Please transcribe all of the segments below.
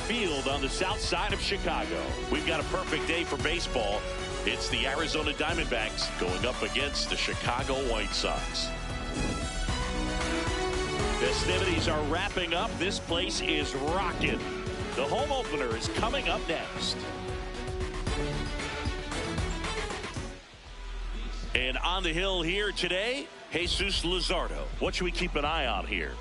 Field on the south side of Chicago. We've got a perfect day for baseball. It's the Arizona Diamondbacks going up against the Chicago White Sox. Festivities are wrapping up. This place is rocking. The home opener is coming up next. And on the hill here today, Jesus Luzardo. What should we keep an eye on here?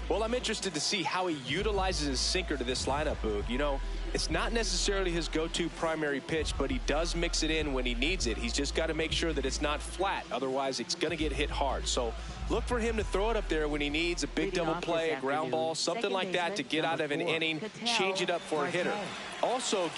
Well, I'm interested to see how he utilizes his sinker to this lineup, Boog. You know, it's not necessarily his go-to primary pitch, but he does mix it in when he needs it. He's just got to make sure that it's not flat. Otherwise, it's going to get hit hard. So look for him to throw it up there when he needs a big double play, a ground ball, something like that to get out of an inning, change it up for a hitter. Also,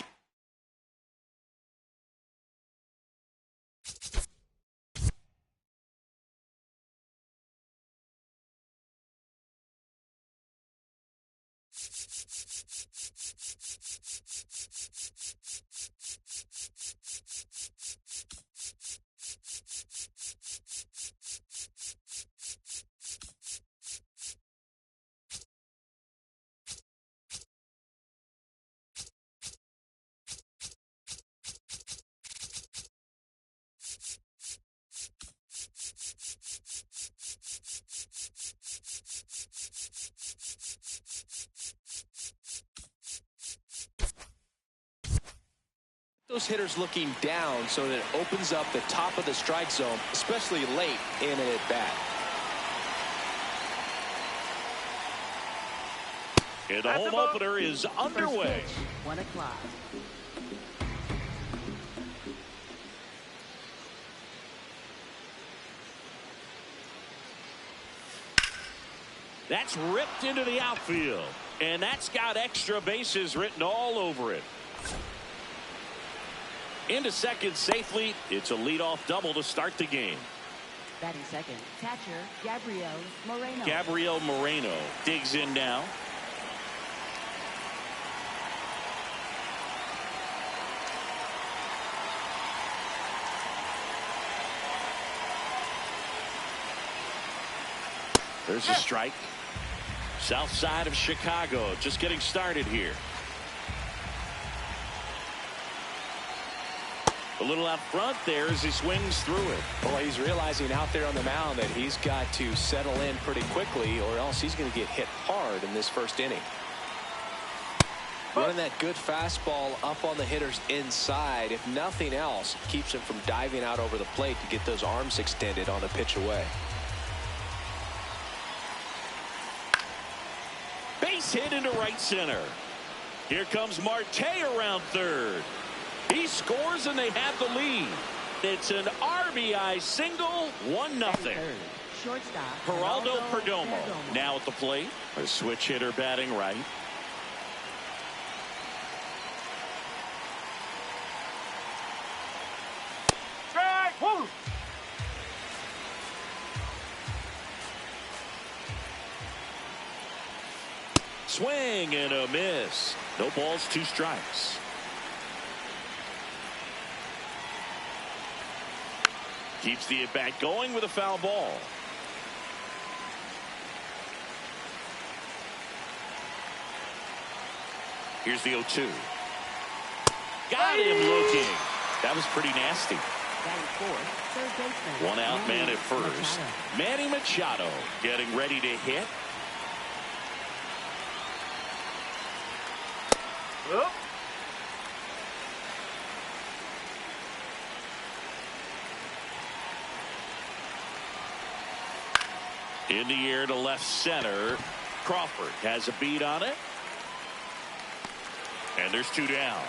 those hitters looking down so that it opens up the top of the strike zone, especially late in an at-bat. And the home opener is underway. 1 o'clock. That's ripped into the outfield. And that's got extra bases written all over it. Into second safely. It's a leadoff double to start the game. Batting second, catcher Gabriel Moreno. Gabriel Moreno digs in now. There's a strike. South side of Chicago just getting started here. A little out front there as he swings through it. Well, he's realizing out there on the mound that he's got to settle in pretty quickly or else he's going to get hit hard in this first inning. Running that good fastball up on the hitter's inside. If nothing else, keeps him from diving out over the plate to get those arms extended on a pitch away. Base hit into right center. Here comes Marte around third. He scores and they have the lead. It's an RBI single, 1-0. Shortstop Geraldo Perdomo now at the plate. A switch hitter batting right. Strike one. Swing and a miss. No balls, 2 strikes. Keeps the at-bat going with a foul ball. Here's the 0-2. Got him looking. That was pretty nasty. One out, man at first. Manny Machado getting ready to hit. Up. In the air to left center. Crawford has a beat on it. And there's 2 down.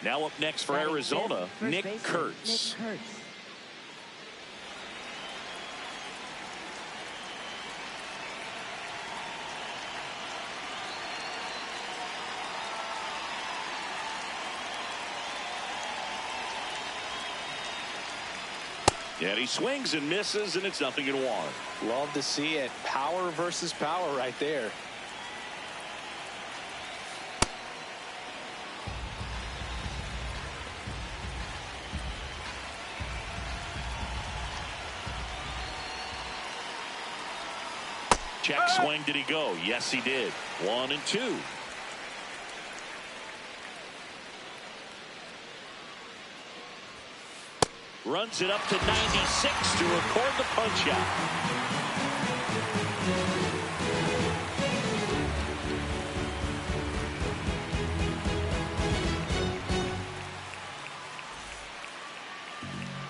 Now up next for Arizona, Nick Kurtz. And he swings and misses, and it's 0-1. Love to see it. Power versus power right there. Check swing. Did he go? Yes, he did. 1-2. Runs it up to 96 to record the punch out.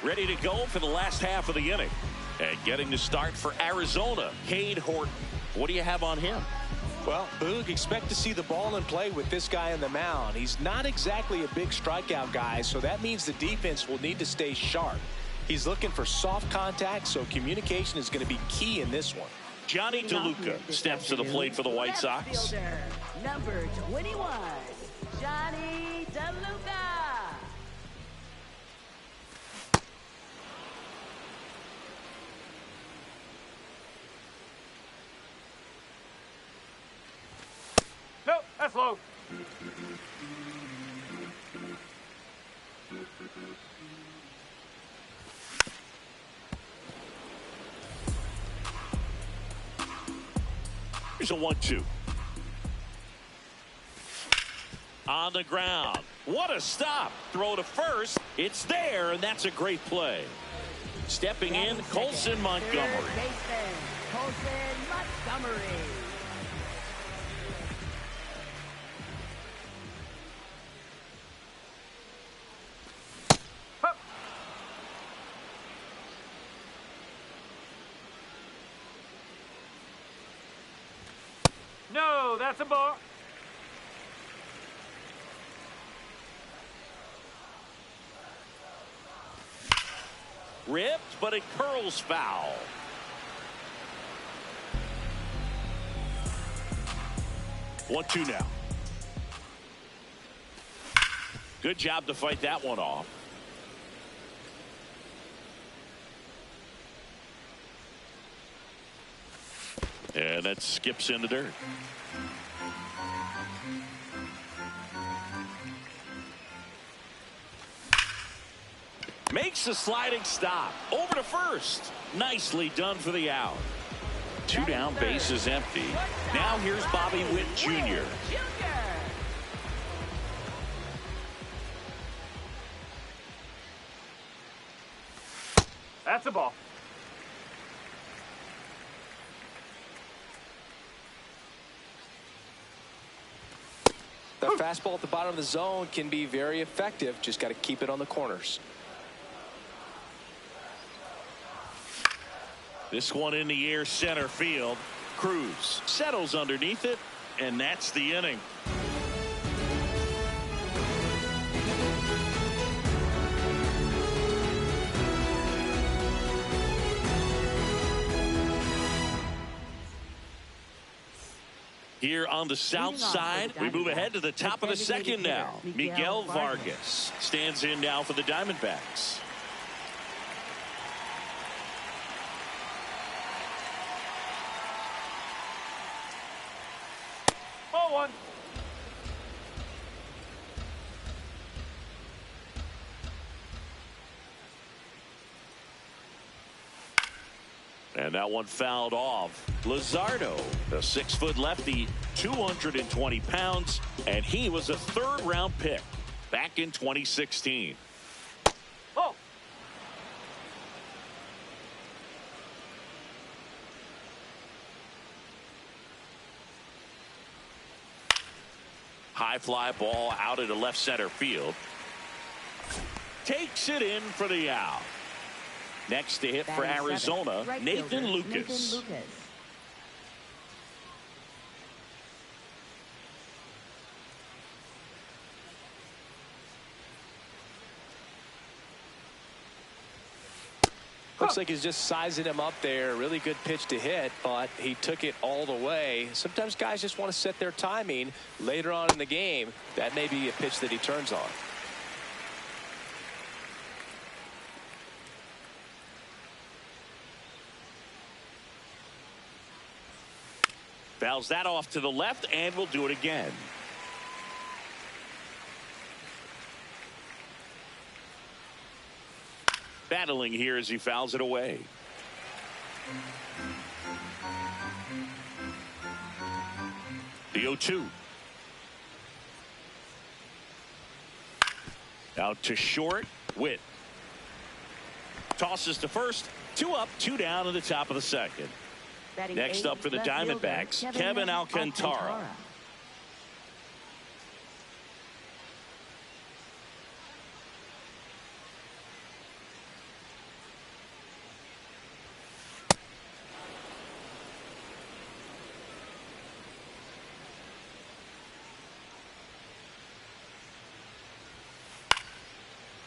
Ready to go for the last half of the inning. And getting the start for Arizona, Cade Horton. What do you have on him? Well, Boog, expect to see the ball in play with this guy on the mound. He's not exactly a big strikeout guy, so that means the defense will need to stay sharp. He's looking for soft contact, so communication is going to be key in this one. Johnny DeLuca steps to the plate for the White Sox. Number 21, Johnny DeLuca. Nope, that's low. Here's a 1-2. On the ground. What a stop. Throw to first. It's there, and that's a great play. Stepping in, Colson Montgomery. Colson Montgomery. No, that's a ball. Ripped, but it curls foul. One, 2 now. Good job to fight that one off. And that skips in the dirt. Makes the sliding stop. Over to first. Nicely done for the out. 2 down, base is empty. Now here's Bobby Witt Jr. That's a ball. The fastball at the bottom of the zone can be very effective. Just got to keep it on the corners. This one in the air, center field. Cruz settles underneath it, and that's the inning. Here on the south side, we move ahead to the top of the second now. Miguel Vargas stands in now for the Diamondbacks. Ball 1. And that one fouled off. Luzardo, the 6-foot lefty, 220 pounds, and he was a 3rd-round pick back in 2016. Oh. High fly ball out into left center field. Takes it in for the out. Next to hit for Batting seventh, Arizona, right Nathan fielder, Lucas. Nathan Lucas. Looks like he's just sizing him up there. Really good pitch to hit, but he took it all the way. Sometimes guys just want to set their timing later on in the game. That may be a pitch that he turns on. Fouls that off to the left, and we'll do it again. Battling here as he fouls it away. The 0-2. Out to short. Witt tosses to first. 2 up, 2 down in the top of the second. Batting Next up for the left fielder, Diamondbacks, Kevin Alcantara.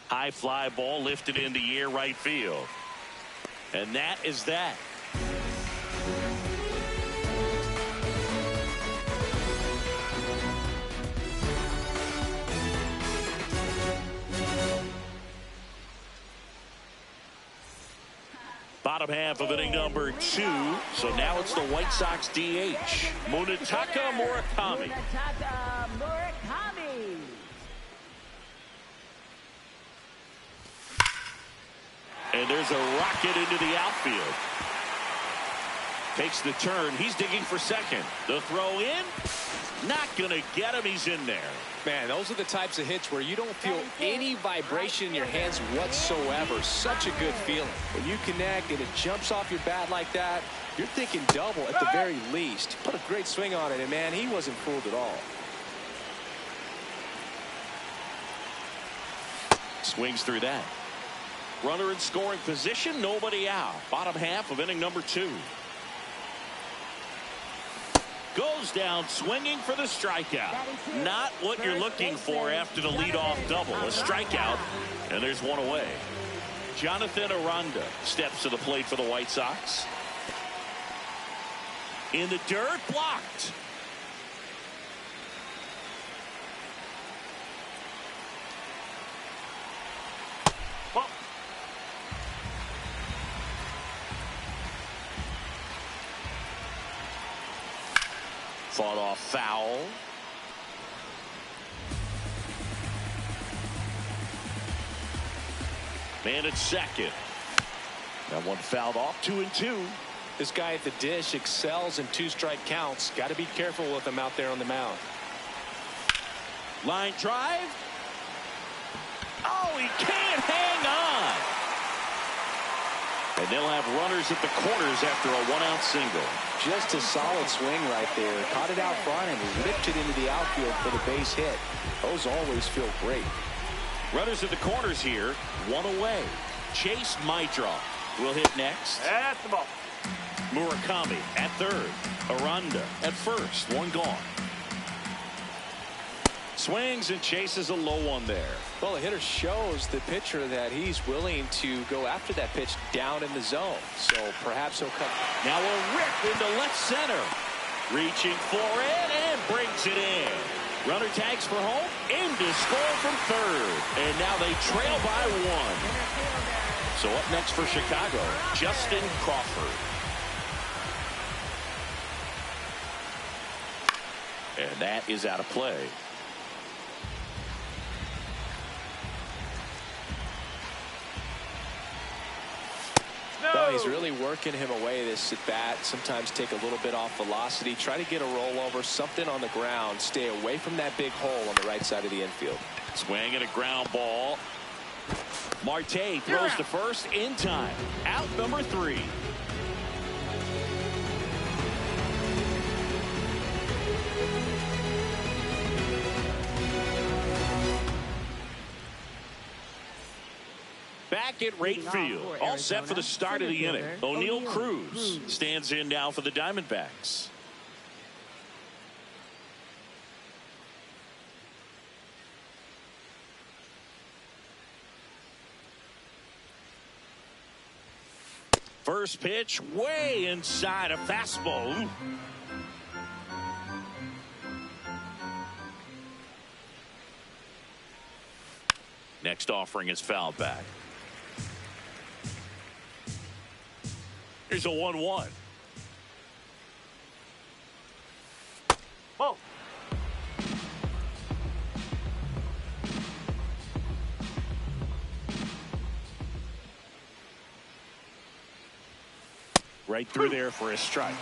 High fly ball lifted in the air right field. And that is that. Bottom half of inning number 2. So now it's the White Sox DH, Munetaka Murakami. Munetaka Murakami. And there's a rocket into the outfield. Takes the turn. He's digging for second. The throw in. Not going to get him. He's in there. Man, those are the types of hits where you don't feel any vibration in your hands whatsoever. Such a good feeling. When you connect and it jumps off your bat like that, you're thinking double at the very least. Put a great swing on it, and man, he wasn't fooled at all. Swings through that. Runner in scoring position, nobody out. Bottom half of inning number 2. Goes down swinging for the strikeout. Not what you're looking for after the leadoff double. A strikeout, and there's one away. Jonathan Aranda steps to the plate for the White Sox. In the dirt, blocked. Fought off foul. Man at second. That one fouled off. 2-2. This guy at the dish excels in 2-strike counts. Got to be careful with him out there on the mound. Line drive. Oh, he can't hang on. And they'll have runners at the corners after a 1-out single. Just a solid swing right there. Caught it out front and ripped it into the outfield for the base hit. Those always feel great. Runners at the corners here. 1 away. Chase Mitra will hit next. That's the ball. Murakami at third. Aranda at first. 1 gone. Swings and chases a low one there. Well, the hitter shows the pitcher that he's willing to go after that pitch down in the zone. So perhaps he'll come. Now a rip into left center. Reaching for it and brings it in. Runner tags for home. In to score from third. And now they trail by 1. So up next for Chicago, Justin Crawford. And that is out of play. No, he's really working him away this at bat. Sometimes take a little bit off velocity. Try to get a rollover, something on the ground. Stay away from that big hole on the right side of the infield. Swing and a ground ball. Marte throws to first in time. Out number 3. Back Back at right Leading off field, for all set for the Arizona, start of the center inning. fielder, O'Neal O'Neal Cruz stands in now for the Diamondbacks. First pitch way inside, a fastball. Next offering is fouled back. Here's a 1-1. Ball. Right through there for a strike.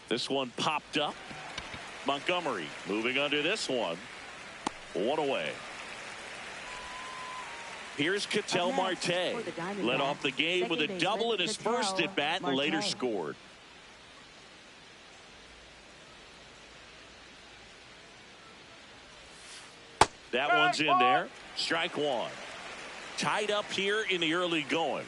This one popped up. Montgomery moving under this one. One away. Here's Ketel Marte. Led off the game with a double in his first at bat and later scored. That one's in there. Strike one. Tied up here in the early going.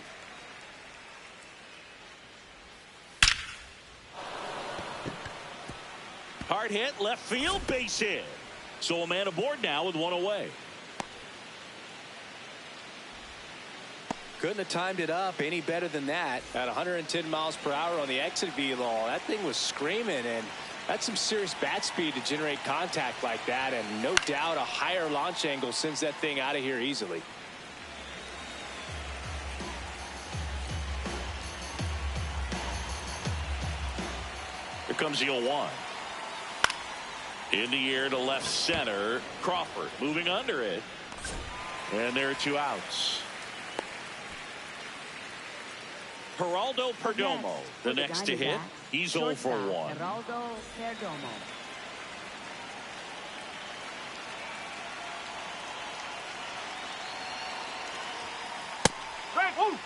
Hard hit, left field, base hit. So a man aboard now with one away. Couldn't have timed it up any better than that. At 110 miles per hour on the exit velo, that thing was screaming, and that's some serious bat speed to generate contact like that, and no doubt a higher launch angle sends that thing out of here easily. Here comes the 0-1. In the air to left center. Crawford moving under it. And there are two outs. Geraldo Perdomo, the next to hit. He's 0 for 1. Geraldo Perdomo. Strike one.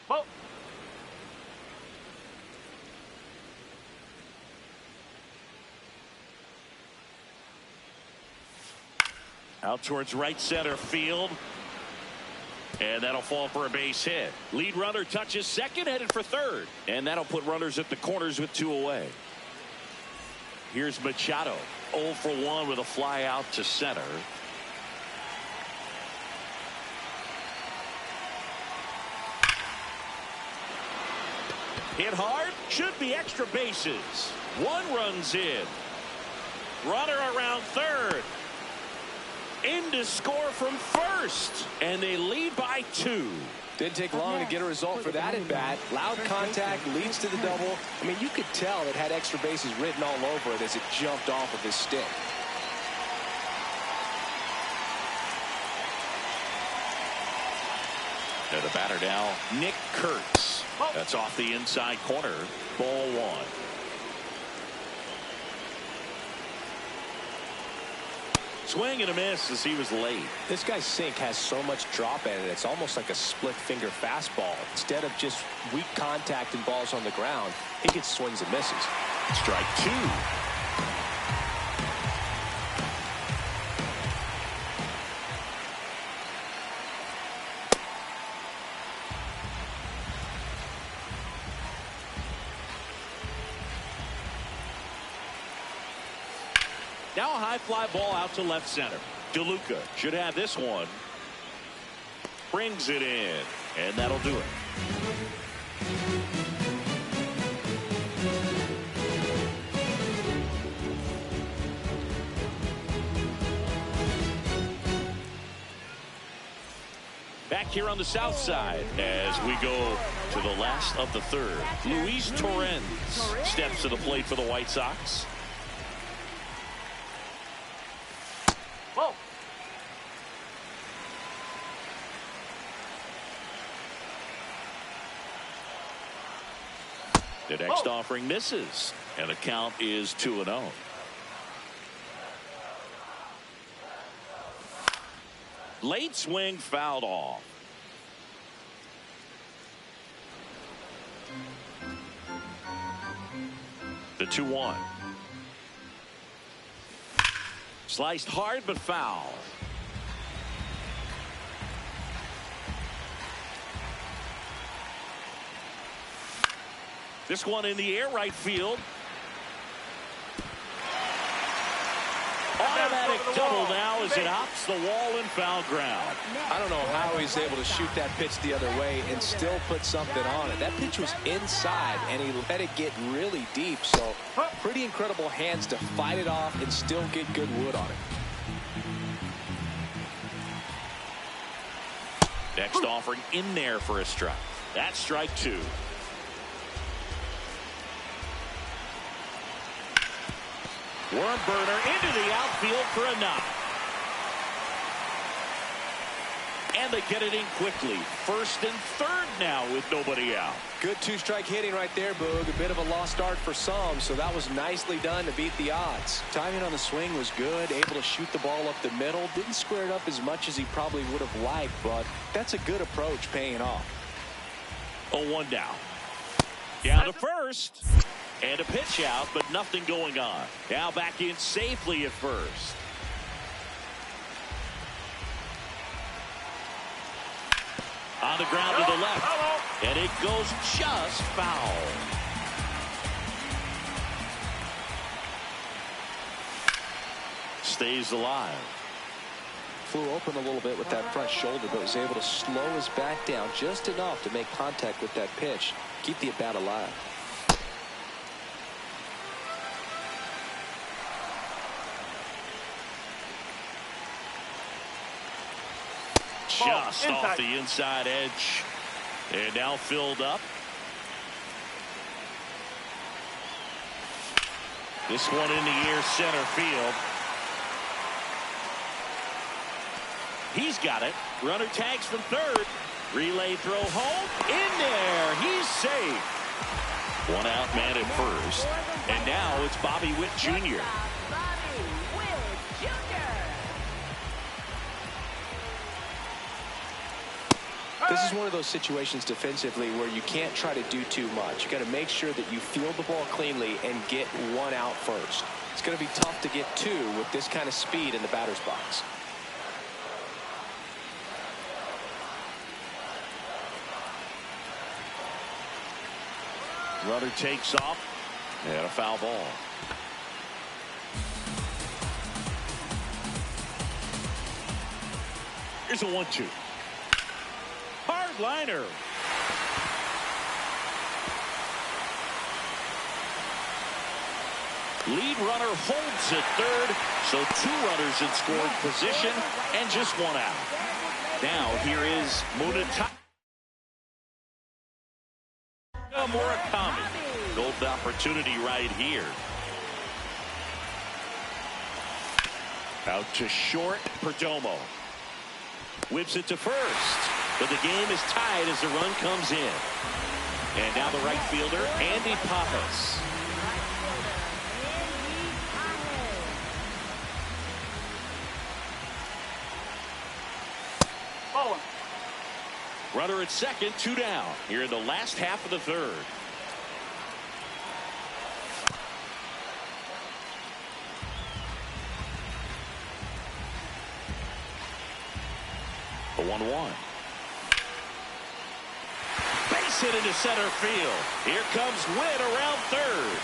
Ball. Out towards right center field. And that'll fall for a base hit. Lead runner touches second, headed for third. And that'll put runners at the corners with two away. Here's Machado. 0 for 1 with a fly out to center. Hit hard. Should be extra bases. One runs in. Runner around third. In to score from first. And they lead by 2. Didn't take long to get a result for that at bat. Loud contact leads to the double. I mean, you could tell it had extra bases written all over it as it jumped off of his stick. And the batter now, Nick Kurtz. That's off the inside corner. Ball 1. Swing and a miss as he was late. This guy's sink has so much drop in it, it's almost like a split finger fastball. Instead of just weak contact and balls on the ground, he gets swings and misses. Strike 2. Now a high fly ball out to left center. DeLuca should have this one. Brings it in, and that'll do it. Back here on the south side as we go to the last of the third. Luis Torrens steps to the plate for the White Sox. Ball. The next offering misses, and the count is 2-0. Late swing fouled off. The 2-1. Sliced hard but foul. This one in the air, right field. Automatic double now as it hops the wall and foul ground. I don't know how he's able to shoot that pitch the other way and still put something on it. That pitch was inside, and he let it get really deep. So pretty incredible hands to fight it off and still get good wood on it. Next offering in there for a strike. That's strike 2. Worm burner into the outfield for a knock. And they get it in quickly. First and third now with nobody out. Good two-strike hitting right there, Boog. A bit of a lost start for some, so that was nicely done to beat the odds. Timing on the swing was good, able to shoot the ball up the middle. Didn't square it up as much as he probably would have liked, but that's a good approach paying off. 0-1 down. Down to first. And a pitch out, but nothing going on. Now back in safely at first. On the ground to the left. And it goes just foul. Stays alive. Flew open a little bit with that front shoulder, but was able to slow his back down just enough to make contact with that pitch. Keep the at-bat alive. Just off the inside edge. And now filled up. This one in the air center field. He's got it. Runner tags from third. Relay throw home. In there. He's safe. One out man at first. And now it's Bobby Witt Jr. This is one of those situations defensively where you can't try to do too much. You got to make sure that you field the ball cleanly and get one out first. It's going to be tough to get two with this kind of speed in the batter's box. Runner takes off. And a foul ball. Here's a 1-2. Hard liner. Lead runner holds at third, so 2 runners in scoring position and just 1 out. Now here is Murakami. Golden opportunity right here. Out to short, Perdomo. Whips it to first. But the game is tied as the run comes in. And now the right fielder, Andy Pappas. Runner at second, 2 down. Here in the last half of the third. The 1-1. Base hit into center field. Here comes Witt around third.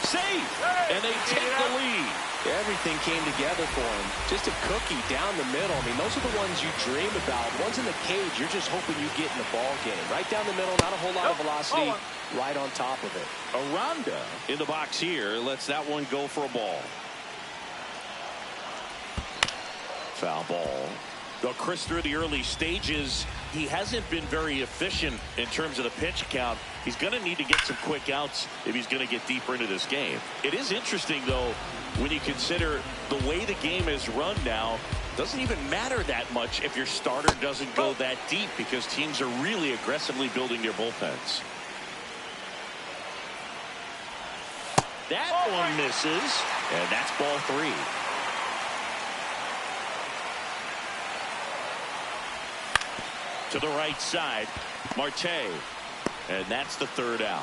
Safe. And they take the lead. Everything came together for him. Just a cookie down the middle. I mean, those are the ones you dream about. Ones in the cage, you're just hoping you get in the ball game. Right down the middle, not a whole lot of velocity. Right on top of it. Aranda in the box here lets that one go for a ball. Foul ball. Though Chris, through the early stages, he hasn't been very efficient in terms of the pitch count. He's going to need to get some quick outs if he's going to get deeper into this game. It is interesting, though, when you consider the way the game is run now. Doesn't even matter that much if your starter doesn't go that deep, because teams are really aggressively building their bullpens. That one misses, and that's ball 3. to the right side. Marte. And that's the third out.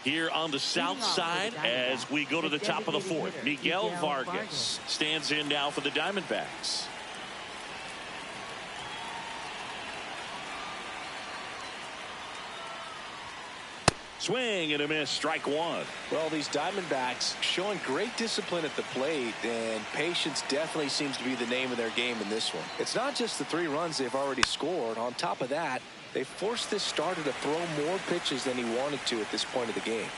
Here on the south side as we go to the top of the fourth, Miguel Vargas stands in now for the Diamondbacks. Swing and a miss, strike one. Well, these Diamondbacks showing great discipline at the plate, and patience definitely seems to be the name of their game in this one. It's not just the 3 runs they've already scored. On top of that, they forced this starter to throw more pitches than he wanted to at this point of the game.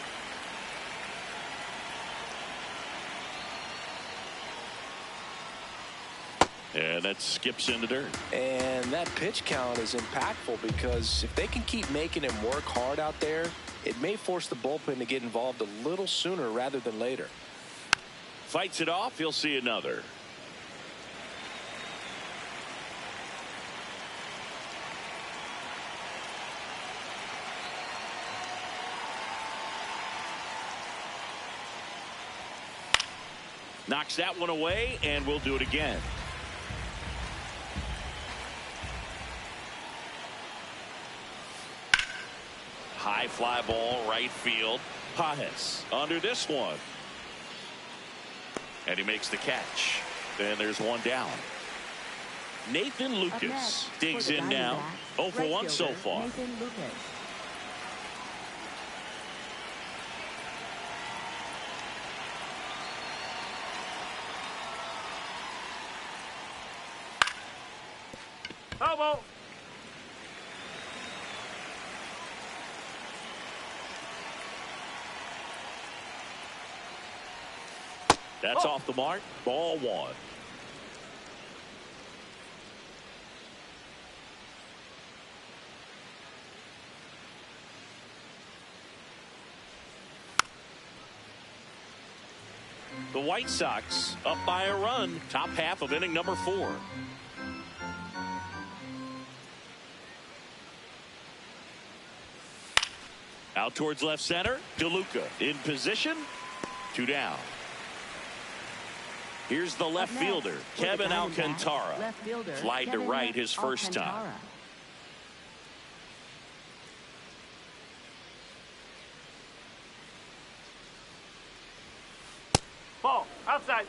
And that skips into dirt. And that pitch count is impactful because if they can keep making him work hard out there, it may force the bullpen to get involved a little sooner rather than later. Fights it off. He'll see another. Knocks that one away, and we'll do it again. High fly ball, right field. Pajes under this one. And he makes the catch. Then there's one down. Nathan Lucas digs in now. 0 for 1 so far. Nathan Lucas. Elbow. That's off the mark. Ball 1. The White Sox up by a run. Top half of inning number 4. Out towards left center. DeLuca in position. 2 down. Here's the left fielder, Kevin Alcantara. Flied to right his first time. Ball. Outside.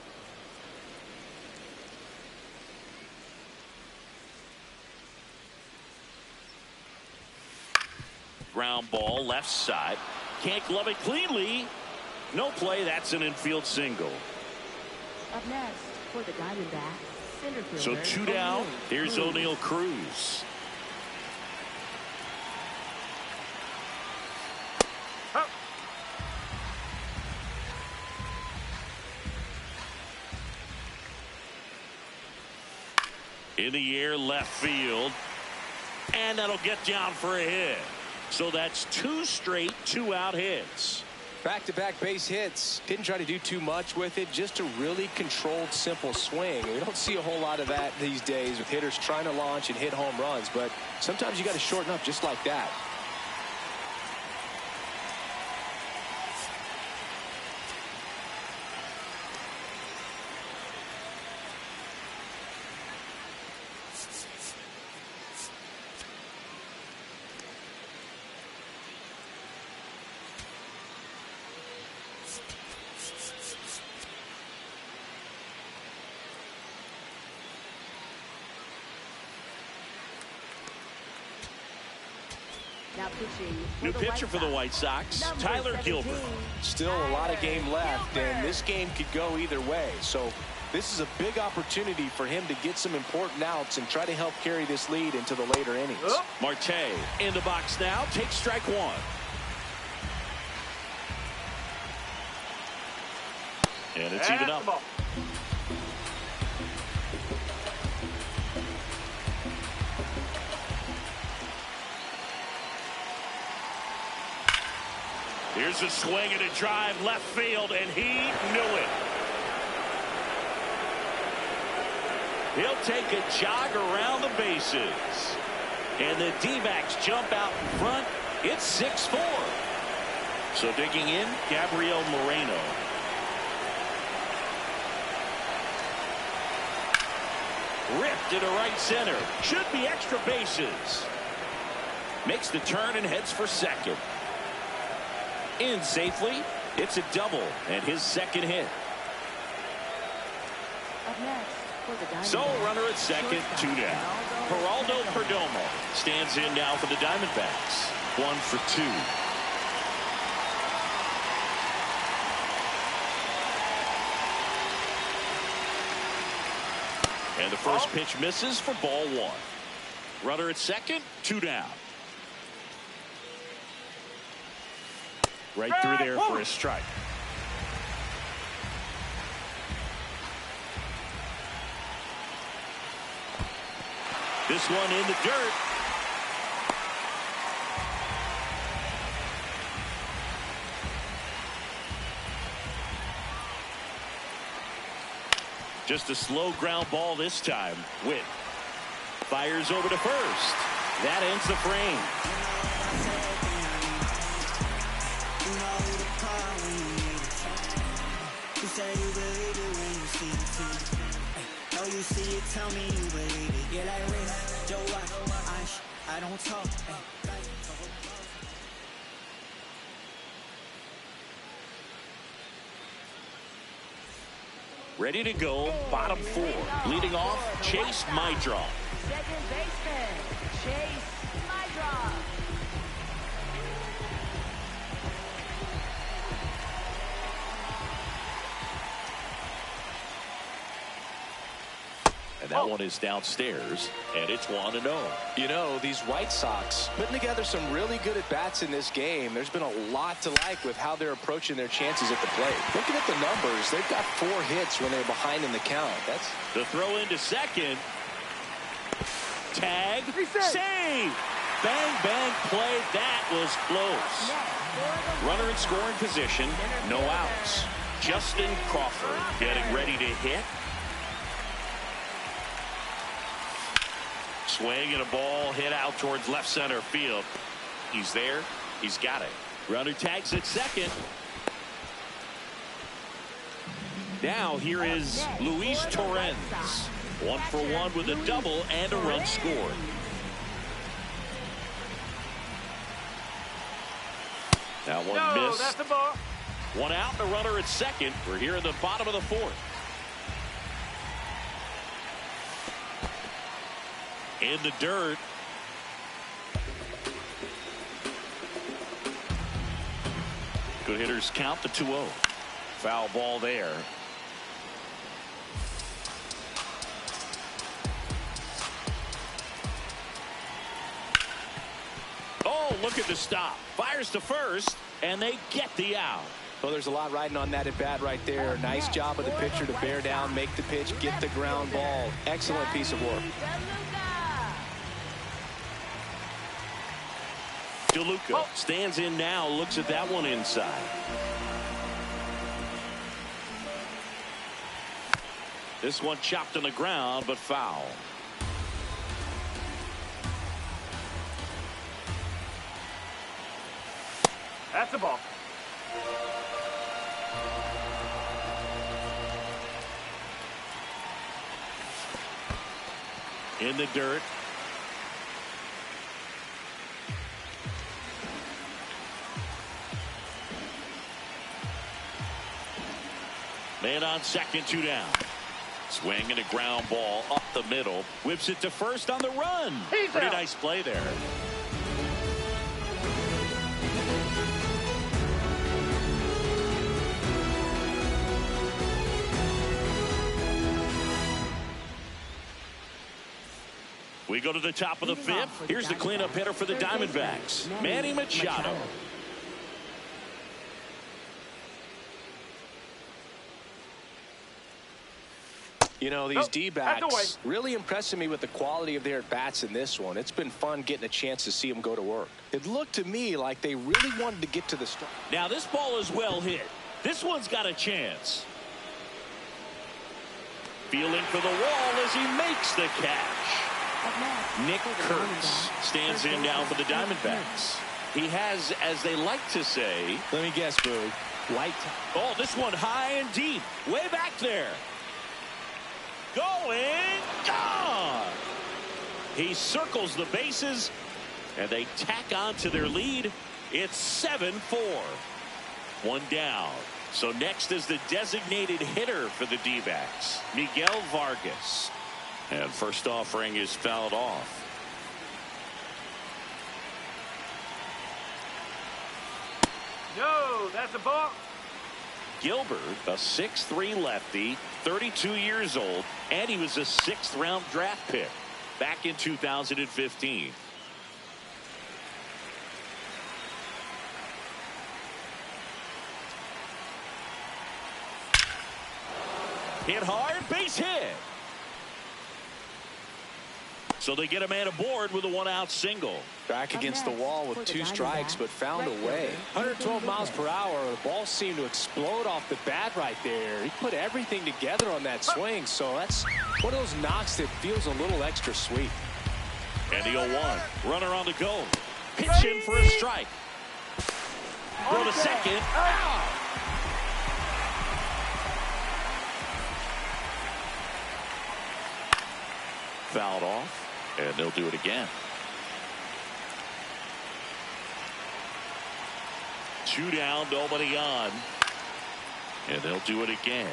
Ground ball left side. Can't glove it cleanly. No play. That's an infield single. Up next for the Diamondbacks, center fielder. So 2 down. Here's O'Neal Cruz. Up. In the air, left field. And that'll get down for a hit. So that's 2 straight 2-out hits. Back-to-back base hits. Didn't try to do too much with it. Just a really controlled, simple swing. We don't see a whole lot of that these days with hitters trying to launch and hit home runs. But sometimes you got to shorten up just like that. New pitcher for the White Sox, Tyler Gilbert. Still a lot of game left, and this game could go either way. So this is a big opportunity for him to get some important outs and try to help carry this lead into the later innings. Marte in the box now, takes strike 1. And it's even up. Here's a swing and a drive left field, and he knew it. He'll take a jog around the bases. And the D-backs jump out in front. It's 6-4. So digging in, Gabriel Moreno. Ripped into right center. Should be extra bases. Makes the turn and heads for second. In safely. It's a double and his second hit. Up next for the Diamondbacks. So runner at second, 2 down. Geraldo Perdomo stands in now for the Diamondbacks. 1 for 2. And the first pitch misses for ball 1. Runner at second, 2 down. Right through there for a strike. This one in the dirt. Just a slow ground ball this time. Witt fires over to first. That ends the frame. You see it, tell me you believe it. Yeah, like this, Joe, I don't talk. Ready to go, bottom 4. Leading off, Chase Mydroff. Second baseman, Chase Mydroff. And that one is downstairs, and it's 1-0. You know, these White Sox putting together some really good at-bats in this game. There's been a lot to like with how they're approaching their chances at the plate. Looking at the numbers, they've got 4 hits when they're behind in the count. That's the throw into second. Tag. Save. Bang, bang play. That was close. Runner in scoring position. No outs. Justin Crawford getting ready to hit. Swing and a ball hit out towards left center field. He's there. He's got it. Runner tags at second. Now here is Luis Torrens. 1 for 1 with a double and a run scored. That one missed. That's the ball. 1 out and a runner at second. We're here in the bottom of the 4th. In the dirt. Good hitters count the 2-0. Foul ball there. Oh, look at the stop. Fires to first, and they get the out. Well, there's a lot riding on that at bat right there. Nice job of the pitcher to bear down, make the pitch, get the ground ball. Excellent piece of work. DeLuca stands in now, looks at that one inside. This one chopped on the ground, but foul. That's the ball. In the dirt. Man on second, 2 down. Swing and a ground ball up the middle. Whips it to first on the run. Pretty nice play there. We go to the top of the 5th. Here's the cleanup hitter for the Diamondbacks, Manny Machado. You know, these D-backs really impressing me with the quality of their at-bats in this one. It's been fun getting a chance to see them go to work. It looked to me like they really wanted to get to the strike. Now this ball is well hit. This one's got a chance. Fielding for the wall as he makes the catch. Nick Kurtz stands in now for the Diamondbacks. He has, as they like to say. Let me guess, Boog. Light. Oh, this one high and deep. Way back there. Going. Gone. He circles the bases, and they tack on to their lead. It's 7-4. One down. So next is the designated hitter for the D-backs, Miguel Vargas. And first offering is fouled off. No, that's a ball. Gilbert, a 6'3 lefty, 32 years old, and he was a 6th round draft pick back in 2015. Hit hard, base hit. So they get a man aboard with a 1-out single. Back against the wall with 2 strikes, but found a way. 112 miles per hour. The ball seemed to explode off the bat right there. He put everything together on that swing, so that's one of those knocks that feels a little extra sweet. And the 0-1. Runner on the go. Pitch in for a strike. Throw to second. Out. Fouled off, and they'll do it again. 2 down, nobody on, and they'll do it again.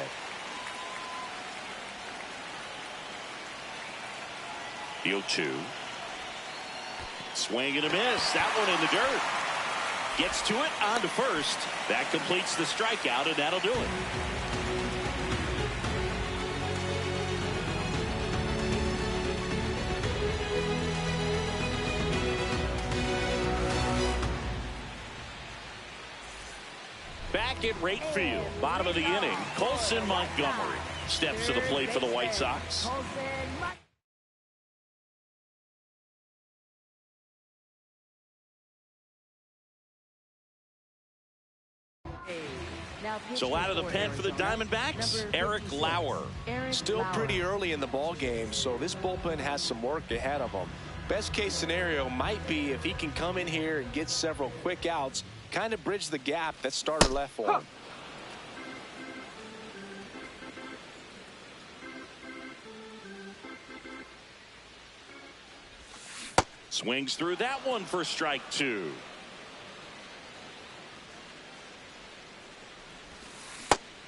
The 0-2. Swing and a miss. That one in the dirt. Gets to it, on to first. That completes the strikeout, and that'll do it. Back at right field, bottom of the inning, Colson Montgomery steps to the plate for the White Sox. So out of the pen for the Diamondbacks, Eric Lauer. Still pretty early in the ball game, so this bullpen has some work ahead of them. Best case scenario might be if he can come in here and get several quick outs, kind of bridge the gap that starter left for him. Swings through that one for strike 2.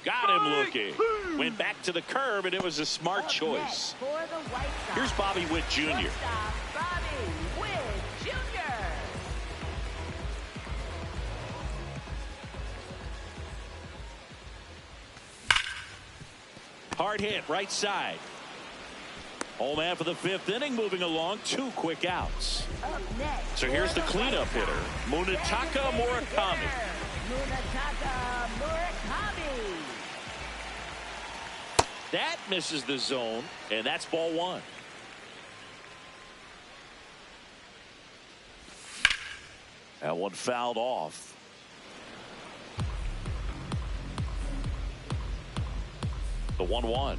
Got him looking. Went back to the curb, and it was a smart choice. Here's Bobby Witt Jr. Bobby Witt Jr. Hard hit, right side. Home man for the 5th inning, moving along, 2 quick outs. So here's the cleanup hitter, Munetaka Murakami. Munetaka Murakami. That misses the zone, and that's ball 1. That one fouled off. The 1-1.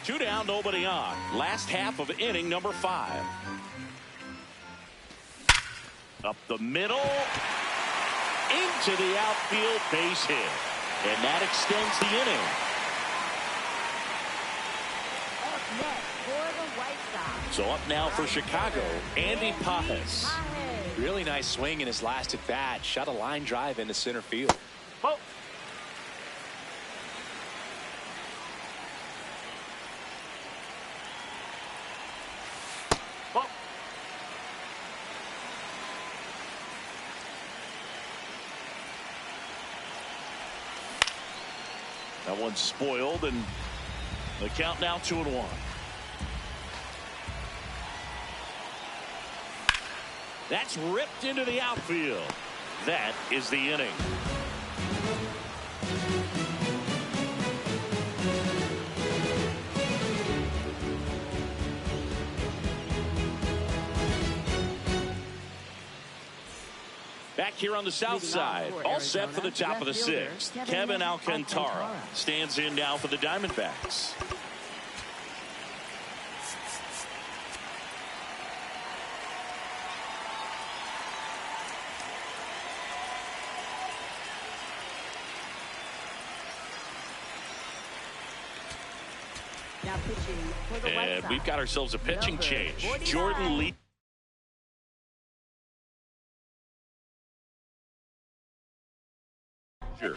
2 down, nobody on. Last half of inning number 5. Up the middle. Into the outfield, base hit. And that extends the inning. Up next for the White Sox. So up now for Chicago, Andy Pajes. Really nice swing in his last at bat. Shot a line drive into center field. Oh. That one's spoiled, and the count now 2-1. That's ripped into the outfield. That is the inning. Back here on the south side, all set for the top of the 6th. Kevin Alcantara stands in now for the Diamondbacks. Now pitching for the White And Sox, we've got ourselves a pitching number change. 49. Jordan Lee.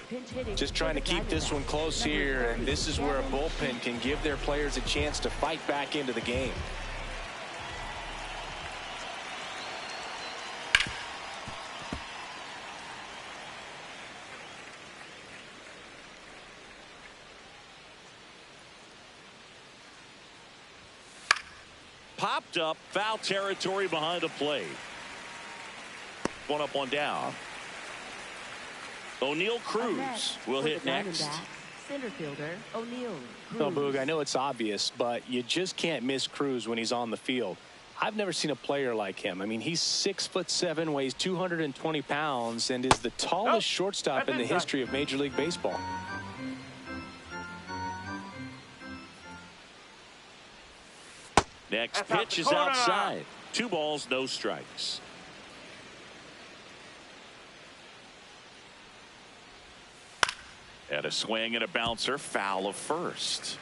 Pinch hitting Just for trying to the keep this Diamondbacks, one close number here, 30, and this is where a Gavin bullpen can give their players a chance to fight back into the game. Popped up, foul territory behind the plate. One up, one down. O'Neal Cruz will hit next. Center fielder O'Neal Cruz. Well, Boog, I know it's obvious, but you just can't miss Cruz when he's on the field. I've never seen a player like him. I mean, he's 6'7", weighs 220 pounds, and is the tallest shortstop in the history of Major League Baseball. Next pitch is outside. 2 balls, no strikes. And a swing and a bouncer, foul of first.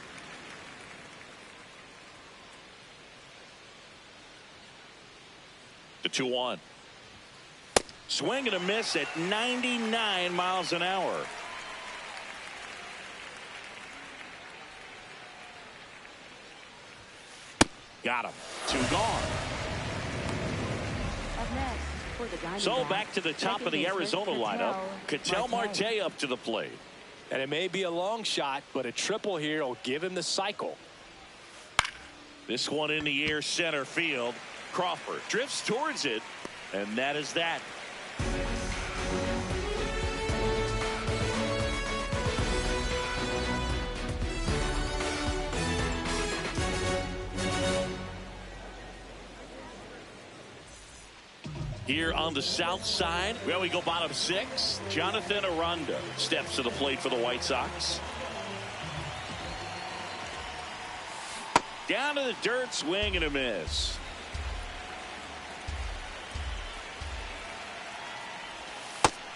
The 2-1. Swing and a miss at 99 miles an hour. Got him. 2 gone. Up next for the Diamondbacks, So back to the top of the Arizona lineup. Ketel Marte up to the plate. And it may be a long shot, but a triple here will give him the cycle. This one in the air, center field. Crawford drifts towards it, and that is that. Here on the south side, well, we go bottom 6. Jonathan Aranda steps to the plate for the White Sox. Down to the dirt, swing and a miss.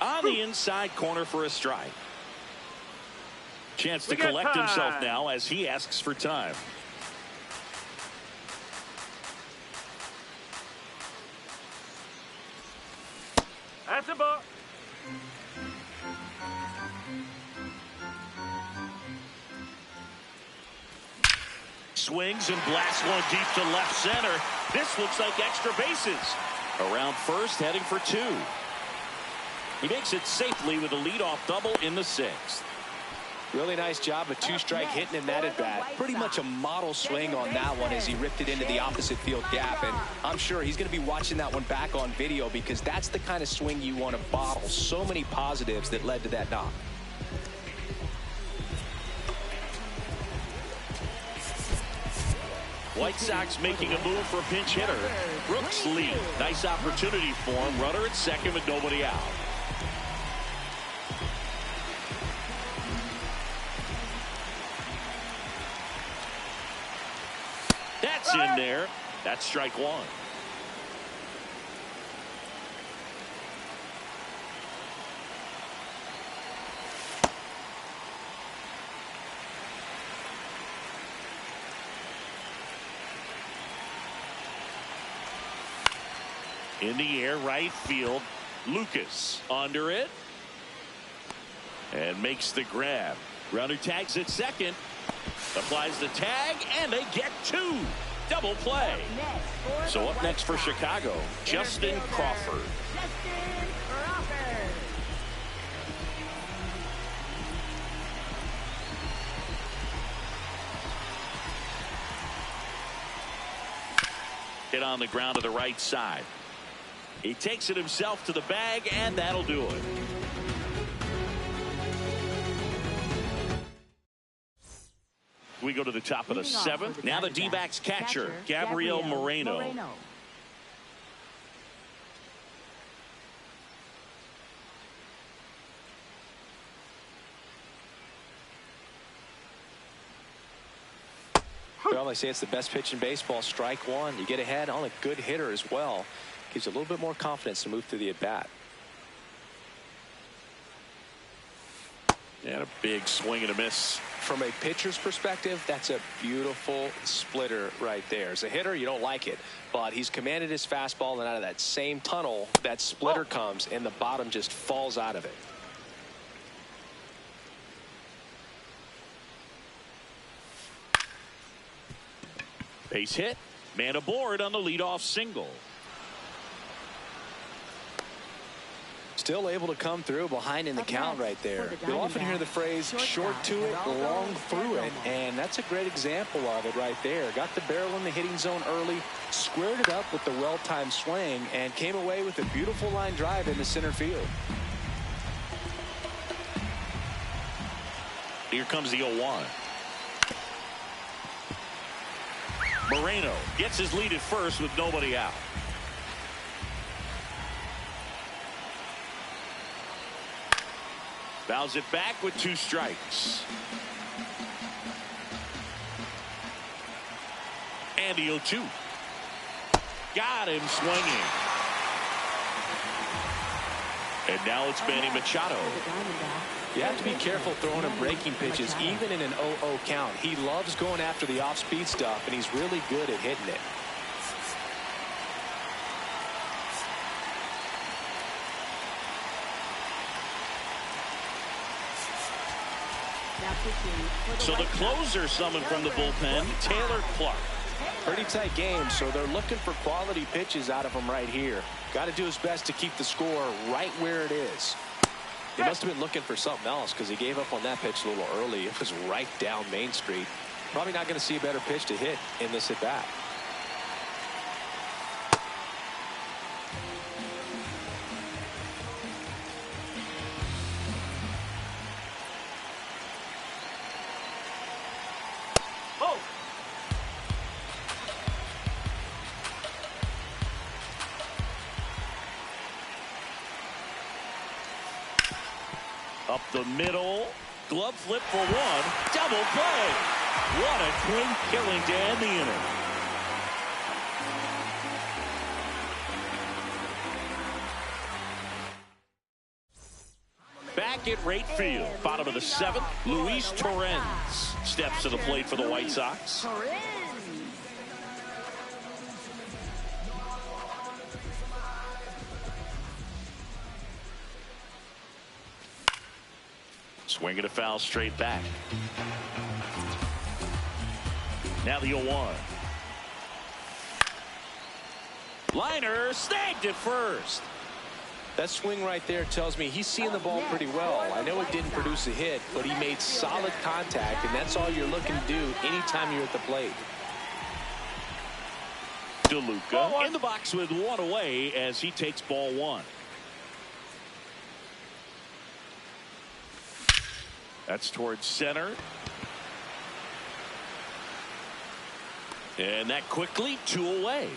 On the inside corner for a strike. Chance to collect himself now as he asks for time. That's a ball. Swings and blasts one deep to left center. This looks like extra bases. Around first, heading for 2. He makes it safely with a leadoff double in the 6th. Really nice job, a 2-strike hitting in that at bat. Pretty much a model swing on that one as he ripped it into the opposite field gap. And I'm sure he's going to be watching that one back on video because that's the kind of swing you want to bottle. So many positives that led to that knock. White Sox making a move for a pinch hitter. Brooks Lee. Nice opportunity for him. Runner at second with nobody out. That's in there. That's strike 1. In the air, right field. Lucas under it. And makes the grab. Runner tags at second. Applies the tag, and they get 2. Double play. So up next for Chicago, Justin Crawford. Justin Crawford. Hit on the ground to the right side. He takes it himself to the bag, and that'll do it. We go to the top of the 7th. Now the D-backs catcher, Gabriel Moreno. Well, they say it's the best pitch in baseball. Strike 1. You get ahead on a good hitter as well. Gives you a little bit more confidence to move through the at-bat. And a big swing and a miss From a pitcher's perspective, that's a beautiful splitter right there. As a hitter, you don't like it, but he's commanded his fastball, and out of that same tunnel, that splitter comes, and the bottom just falls out of it. Base hit. Man aboard on the leadoff single. Still able to come through behind in the count right there. You'll often hear the phrase short to it, long through it, and that's a great example of it right there. Got the barrel in the hitting zone early, squared it up with the well-timed swing, and came away with a beautiful line drive into center field. Here comes the 0-1. Moreno gets his lead at first with nobody out. Fouls it back with 2 strikes. And the 0-2. Got him swinging. And now it's Manny Machado. You have to be careful throwing him breaking pitches, even in an 0-0 count. He loves going after the off-speed stuff, and he's really good at hitting it. So the closer summoned from the bullpen, Taylor Clark. Pretty tight game, so they're looking for quality pitches out of him right here. Got to do his best to keep the score right where it is. He must have been looking for something else because he gave up on that pitch a little early. It was right down Main Street. Probably not going to see a better pitch to hit in this at bat. Up the middle. Glove flip for 1. Double play. What a clean killing to end the inning. Back at right field. Bottom of the 7th. Luis Torrens steps to the plate for the White Sox. Swinging a foul straight back. Now the 0-1. Liner snagged at first. That swing right there tells me he's seeing the ball pretty well. I know it didn't produce a hit, but he made solid contact, and that's all you're looking to do anytime you're at the plate. DeLuca in the box with 1 away as he takes ball 1. That's towards center. And that quickly 2 away.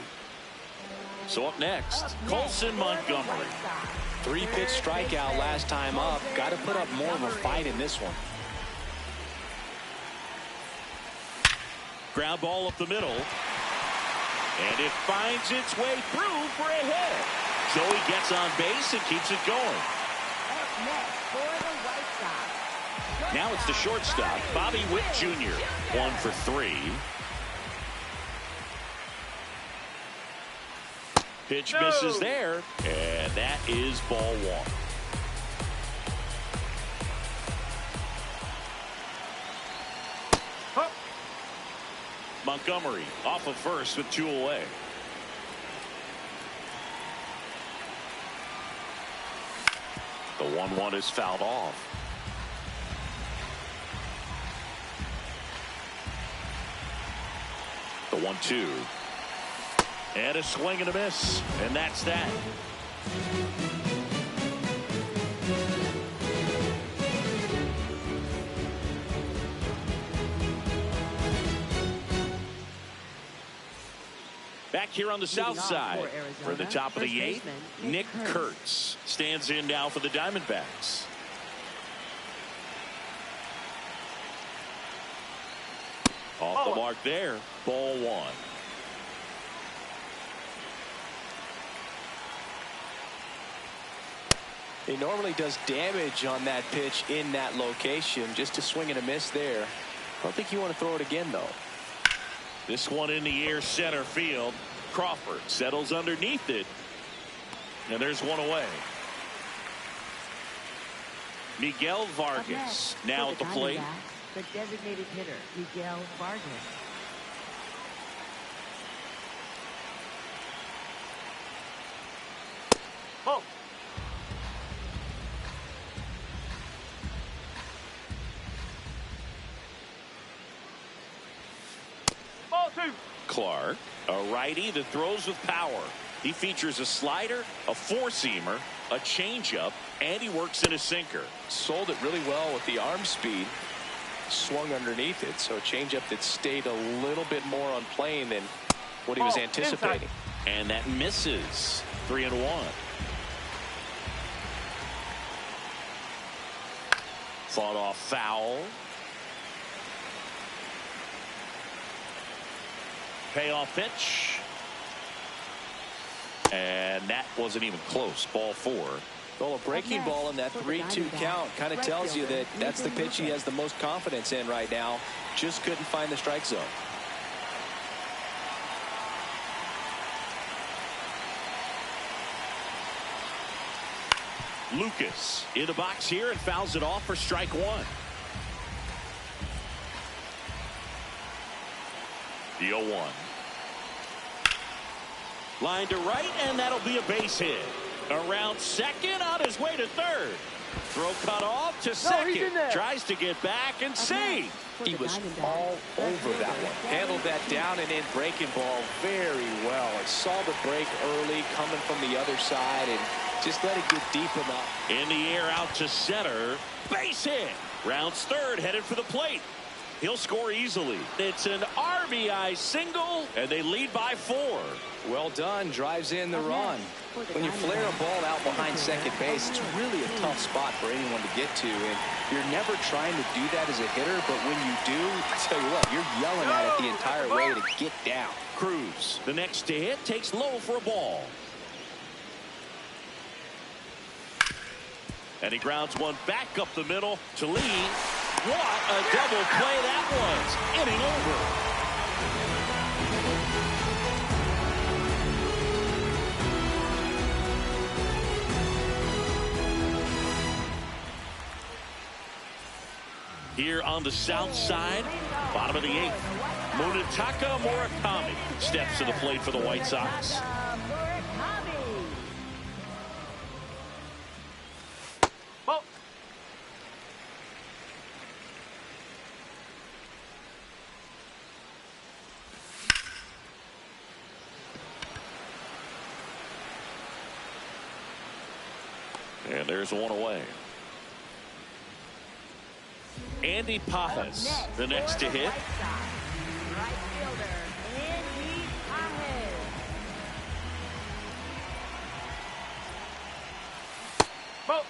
So up next, Colson Montgomery. 3-pitch strikeout last time up. Got to put up more of a fight in this one. Ground ball up the middle. And it finds its way through for a hit. So he gets on base and keeps it going. Now it's the shortstop, Bobby Witt Jr. 1 for 3. Pitch misses there, and that is ball 1. Montgomery off of first with 2 away. The 1-1 is fouled off. The 1-2. And a swing and a miss. And that's that. Back here on the south side for the top of the 8th, Nick Kurtz stands in now for the Diamondbacks. Off the mark there, ball 1. He normally does damage on that pitch in that location. Just a swing and a miss there. I don't think you want to throw it again, though. This one in the air, center field. Crawford settles underneath it. And there's one away. Miguel Vargas now at the plate. The designated hitter, Miguel Vargas. Oh. Ball 2. Clark, a righty that throws with power. He features a slider, a four-seamer, a changeup, and he works in a sinker. Sold it really well with the arm speed. Swung underneath it, so a changeup that stayed a little bit more on plane than what he was anticipating. And that misses. 3-1. Fought off foul. Payoff pitch. And that wasn't even close. Ball 4. Well, a breaking ball in that 3-2 count kind of tells you that that's the pitch he has the most confidence in right now. Just couldn't find the strike zone. Lucas in the box here and fouls it off for strike 1. The 0-1. Line to right, and that'll be a base hit. Around second, on his way to third. Throw cut off to second. Tries to get back and see. He was all over that one. Handled that down and in breaking ball very well. I saw the break early coming from the other side and just let it get deep enough. In the air out to center. Base hit. Rounds third, headed for the plate. He'll score easily. It's an RBI single, and they lead by 4. Well done. Drives in the run. When you flare a ball out behind second base, it's really a tough spot for anyone to get to. And you're never trying to do that as a hitter, but when you do, I tell you what, you're yelling at it the entire way to get down. Cruz, the next to hit, takes low for a ball. And he grounds one back up the middle to Lee. What a double play that was. Inning over. Here on the south side, bottom of the 8th, Munetaka Murakami steps to the plate for the White Sox. Ball. And there's one away. Andy Pajas, the next to hit. Right fielder, Andy Pajas. Ball.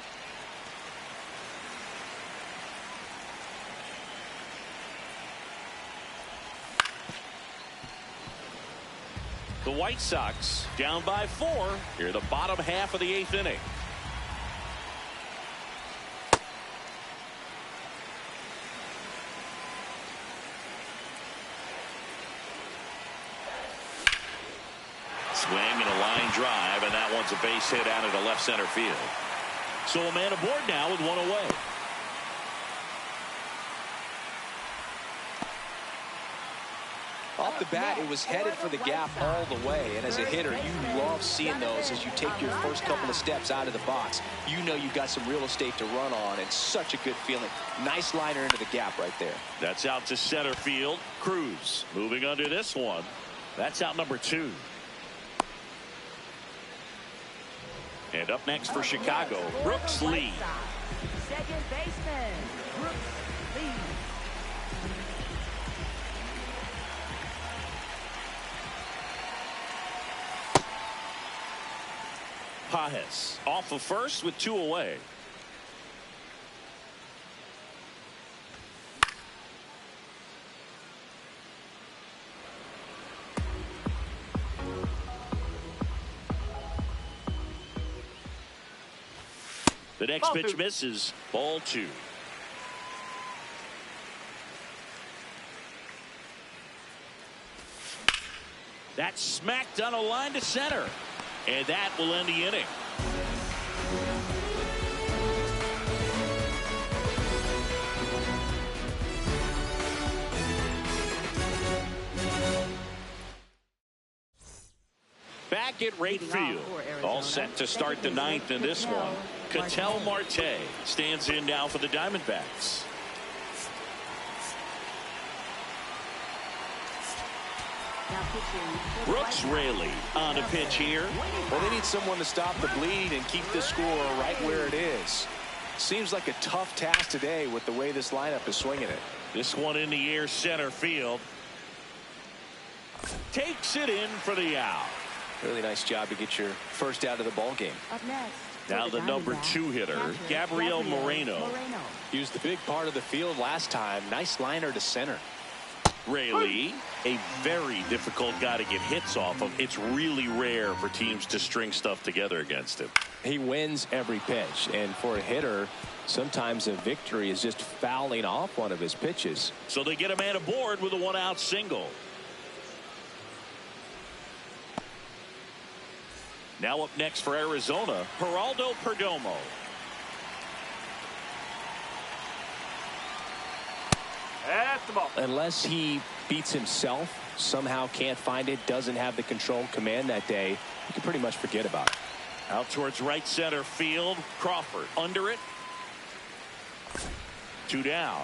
The White Sox down by 4 here, the bottom half of the 8th inning. Swing and a line drive, and that one's a base hit out into left center field. So a man aboard now with one away. Off the bat, it was headed for the gap all the way. And as a hitter, you love seeing those as you take your first couple of steps out of the box. You know you've got some real estate to run on, and such a good feeling. Nice liner into the gap right there. That's out to center field. Cruz moving under this one. That's out number 2. And up next for Chicago, Brooks Lee. Second baseman, Brooks Lee. Pajas off of first with 2 away. The next Ball pitch two. misses. Ball 2. That's smacked on a line to center. And that will end the inning. Back at right field. All set to start the 9th in this one. Ketel Marte stands in now for the Diamondbacks. Brooks Raley on a pitch here. Well, they need someone to stop the bleed and keep the score right where it is. Seems like a tough task today with the way this lineup is swinging it. This one in the air, center field. Takes it in for the out. Really nice job to get your first out of the ball game. Up next. Now the number 2 hitter, Gabriel Moreno. He was the big part of the field last time. Nice liner to center. Raley, a very difficult guy to get hits off of. It's really rare for teams to string stuff together against him. He wins every pitch, and for a hitter, sometimes a victory is just fouling off one of his pitches. So they get a man aboard with a 1-out single. Now up next for Arizona, Geraldo Perdomo. That's the ball. Unless he beats himself, somehow can't find it, doesn't have the control command that day, you can pretty much forget about it. Out towards right center field. Crawford under it. 2 down.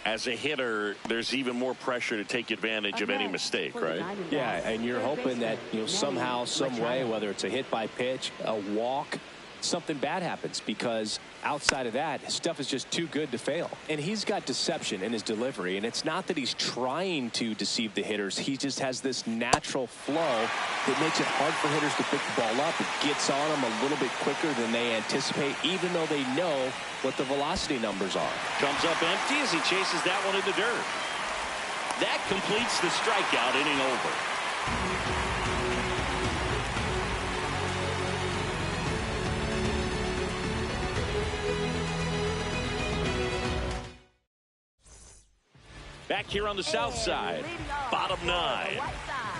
As a hitter, there's even more pressure to take advantage of any mistake, right? Yeah, and you're hoping that, somehow, some way, whether it's a hit by pitch, a walk, something bad happens, because outside of that, stuff is just too good to fail. And he's got deception in his delivery, and it's not that he's trying to deceive the hitters. He just has this natural flow that makes it hard for hitters to pick the ball up. It gets on them a little bit quicker than they anticipate, even though they know what the velocity numbers are. Comes up empty as he chases that one in the dirt. That completes the strikeout, inning over. Back here on the south side, bottom 9.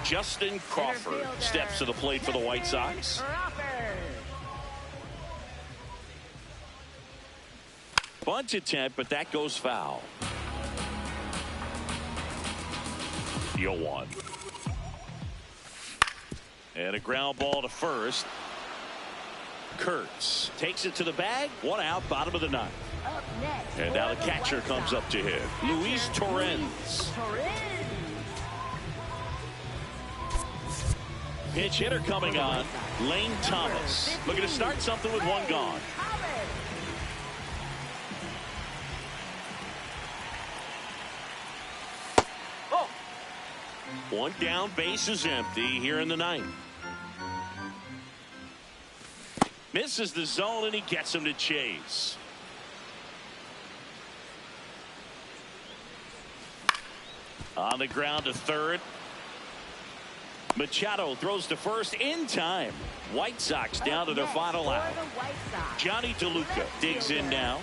Justin Crawford steps to the plate for the White Sox. Bunt attempt, but that goes foul. The 0-1. And a ground ball to first. Kurtz takes it to the bag. 1 out, bottom of the 9th. And now the catcher comes up to hit. Luis Torrens. Pitch hitter coming on. Lane Thomas. Looking to start something with 1 gone. Oh. 1 down, base is empty here in the 9th. Misses the zone and he gets him to chase. On the ground to third. Machado throws to first in time. White Sox down to their final out. Johnny DeLuca digs in now.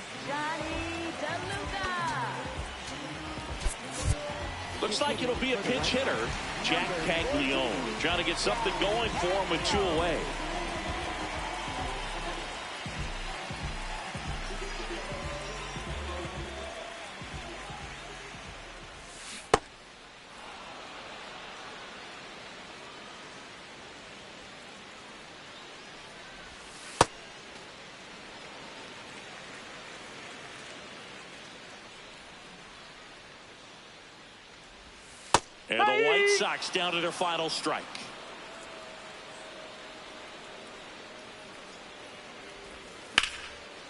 Looks like it'll be a pinch hitter. Jack Caglione trying to get something going for him with 2 away. And the White Sox down to their final strike.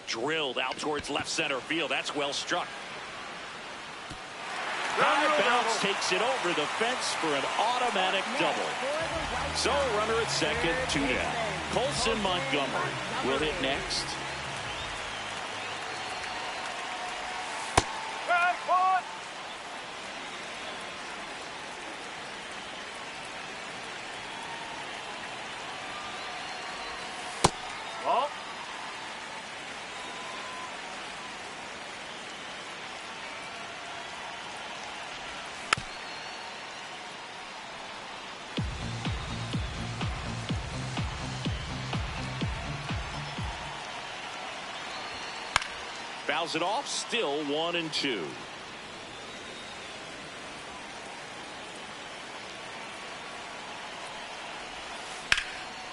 Drilled out towards left center field. That's well struck. High bounce takes it over the fence for an automatic double. So a runner at second, 2 down. Colson Montgomery will hit next. Fouls it off, still 1-2.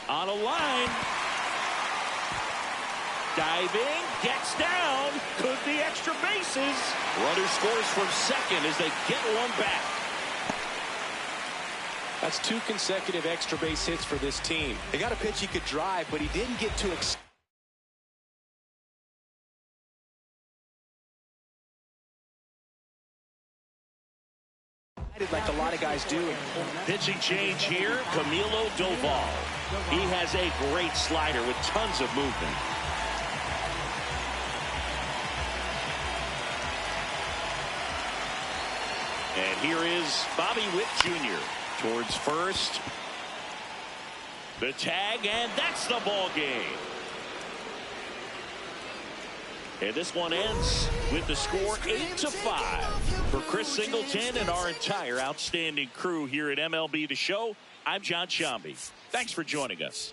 On a line. Diving, gets down, could be extra bases. Runner scores from second as they get one back. That's 2 consecutive extra base hits for this team. They got a pitch he could drive, but he didn't get too excited like a lot of guys do. Pitching change here, Camilo Doval. He has a great slider with tons of movement. And here is Bobby Witt Jr. towards first. The tag, and that's the ball game. And this one ends with the score 8-5. For Chris Singleton and our entire outstanding crew here at MLB The Show, I'm John Sciambi. Thanks for joining us.